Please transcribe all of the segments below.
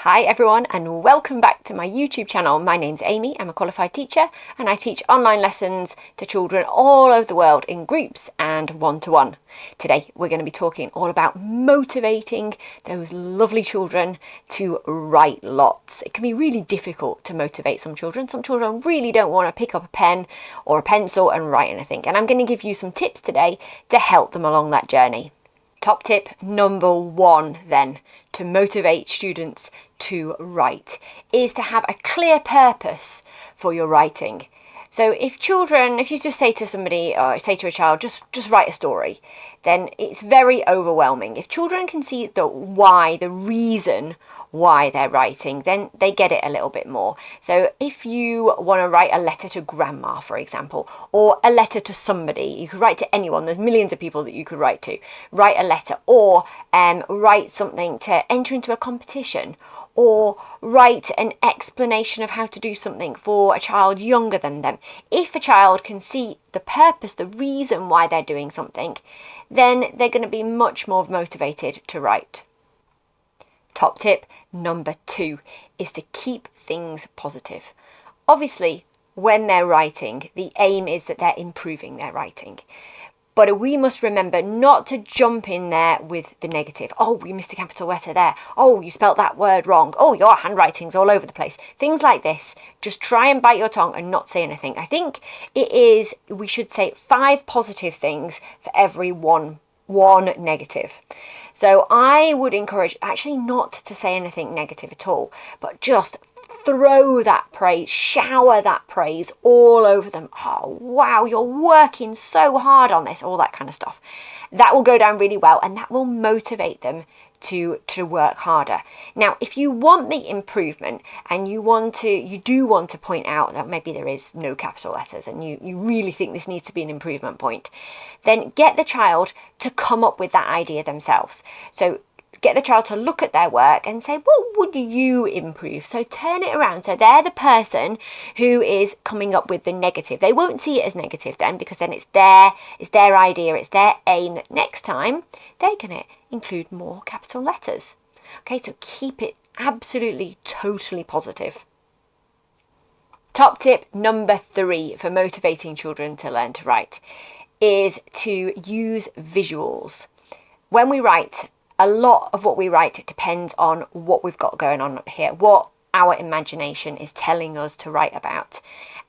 Hi everyone and welcome back to my YouTube channel. My name's Amy, I'm a qualified teacher and I teach online lessons to children all over the world in groups and one-to-one. Today we're going to be talking all about motivating those lovely children to write lots. It can be really difficult to motivate some children. Some children really don't want to pick up a pen or a pencil and write anything, and I'm going to give you some tips today to help them along that journey. Top tip number one then, to motivate students to write, is to have a clear purpose for your writing. So if you just say to somebody or say to a child, just write a story, then it's very overwhelming. If children can see the reason why they're writing, then they get it a little bit more. So if you want to write a letter to grandma, for example, or a letter to somebody, you could write to anyone. There's millions of people that you could write to. Write a letter, or write something to enter into a competition, or write an explanation of how to do something for a child younger than them. If a child can see the purpose, the reason why they're doing something, then they're going to be much more motivated to write. Top tip number two is to keep things positive. Obviously, when they're writing, the aim is that they're improving their writing. But we must remember not to jump in there with the negative. Oh, you missed a capital letter there. Oh, you spelt that word wrong. Oh, your handwriting's all over the place. Things like this. Just try and bite your tongue and not say anything. I think we should say 5 positive things for every one negative. So I would encourage actually not to say anything negative at all, but just throw that praise, shower that praise all over them. Oh, wow, you're working so hard on this, all that kind of stuff. That will go down really well and that will motivate them to work harder. Now, if you want the improvement and you do want to point out that maybe there is no capital letters and you really think this needs to be an improvement point, then get the child to come up with that idea themselves. So get the child to look at their work and say, what would you improve? So turn it around. So they're the person who is coming up with the negative. They won't see it as negative then, because then it's their idea, it's their aim. Next time, they're going to include more capital letters. Okay, so keep it absolutely, totally positive. Top tip number 3 for motivating children to learn to write is to use visuals. When we write, a lot of what we write depends on what we've got going on up here, what our imagination is telling us to write about.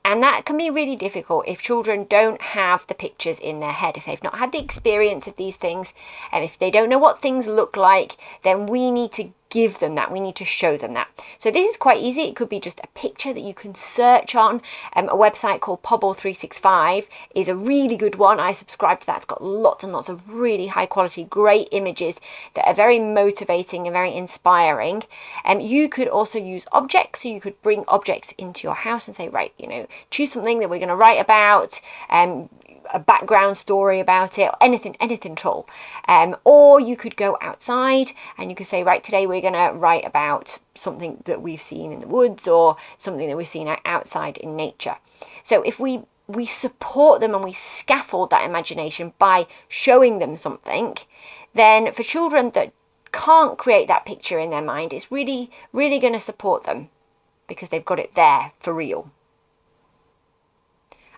And that can be really difficult if children don't have the pictures in their head, if they've not had the experience of these things, and if they don't know what things look like, then we need to give them that. We need to show them that. So this is quite easy. It could be just a picture that you can search on. A website called Purposeful 365 is a really good one. I subscribe to that. It's got lots and lots of really high quality, great images that are very motivating and very inspiring. You could also use objects. So you could bring objects into your house and say, right, choose something that we're going to write about, a background story about it, or anything at all. Or you could go outside and you could say, right, today we're going to write about something that we've seen in the woods or something that we've seen outside in nature. So if we support them and we scaffold that imagination by showing them something, then for children that can't create that picture in their mind, it's really, really going to support them because they've got it there for real.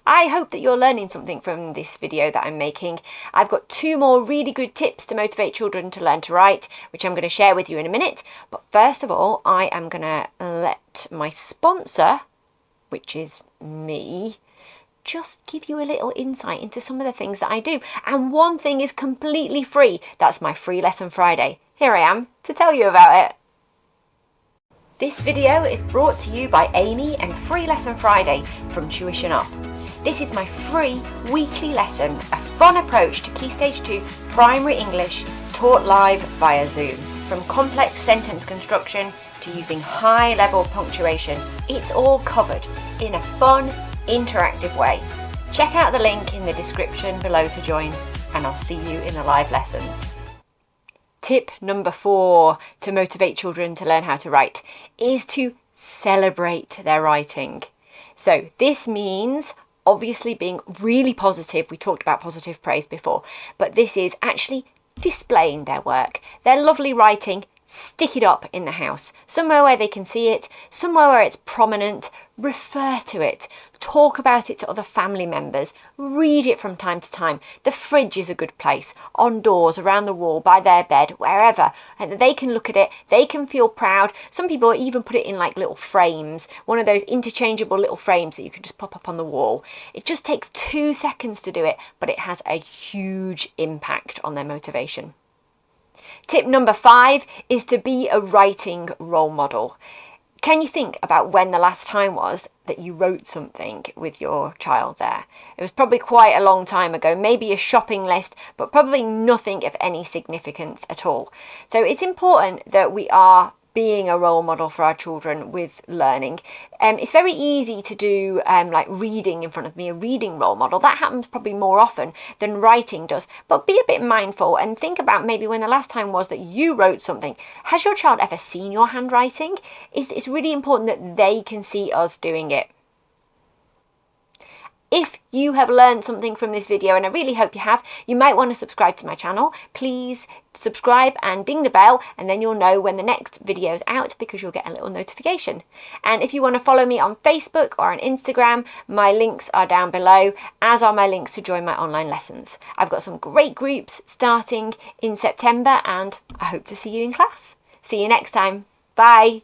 I hope that you're learning something from this video that I'm making. I've got 2 more really good tips to motivate children to learn to write, which I'm going to share with you in a minute. But first of all, I am going to let my sponsor, which is me, just give you a little insight into some of the things that I do. And one thing is completely free. That's my free lesson Friday. Here I am to tell you about it. This video is brought to you by Amy and Free Lesson Friday from Tuition Up. This is my free weekly lesson, a fun approach to Key Stage 2 primary English taught live via Zoom. From complex sentence construction to using high-level punctuation, it's all covered in a fun, interactive way. Check out the link in the description below to join, and I'll see you in the live lessons. Tip number 4 to motivate children to learn how to write is to celebrate their writing. So this means obviously being really positive. We talked about positive praise before, but this is actually displaying their work, their lovely writing, Stick it up in the house, somewhere where they can see it, somewhere where it's prominent. Refer to it, talk about it to other family members, read it from time to time. The fridge is a good place, on doors, around the wall, by their bed, wherever. And they can look at it, they can feel proud. Some people even put it in like little frames, one of those interchangeable little frames that you can just pop up on the wall. It just takes 2 seconds to do it, but it has a huge impact on their motivation. Tip number 5 is to be a writing role model. Can you think about when the last time was that you wrote something with your child there? It was probably quite a long time ago, maybe a shopping list, but probably nothing of any significance at all. So it's important that we are being a role model for our children with learning. It's very easy to do like reading in front of me, a reading role model. That happens probably more often than writing does. But be a bit mindful and think about maybe when the last time was that you wrote something. Has your child ever seen your handwriting? It's really important that they can see us doing it. If you have learned something from this video, and I really hope you have, you might want to subscribe to my channel. Please subscribe and ding the bell, and then you'll know when the next video is out because you'll get a little notification. And if you want to follow me on Facebook or on Instagram, my links are down below, as are my links to join my online lessons. I've got some great groups starting in September, and I hope to see you in class. See you next time. Bye.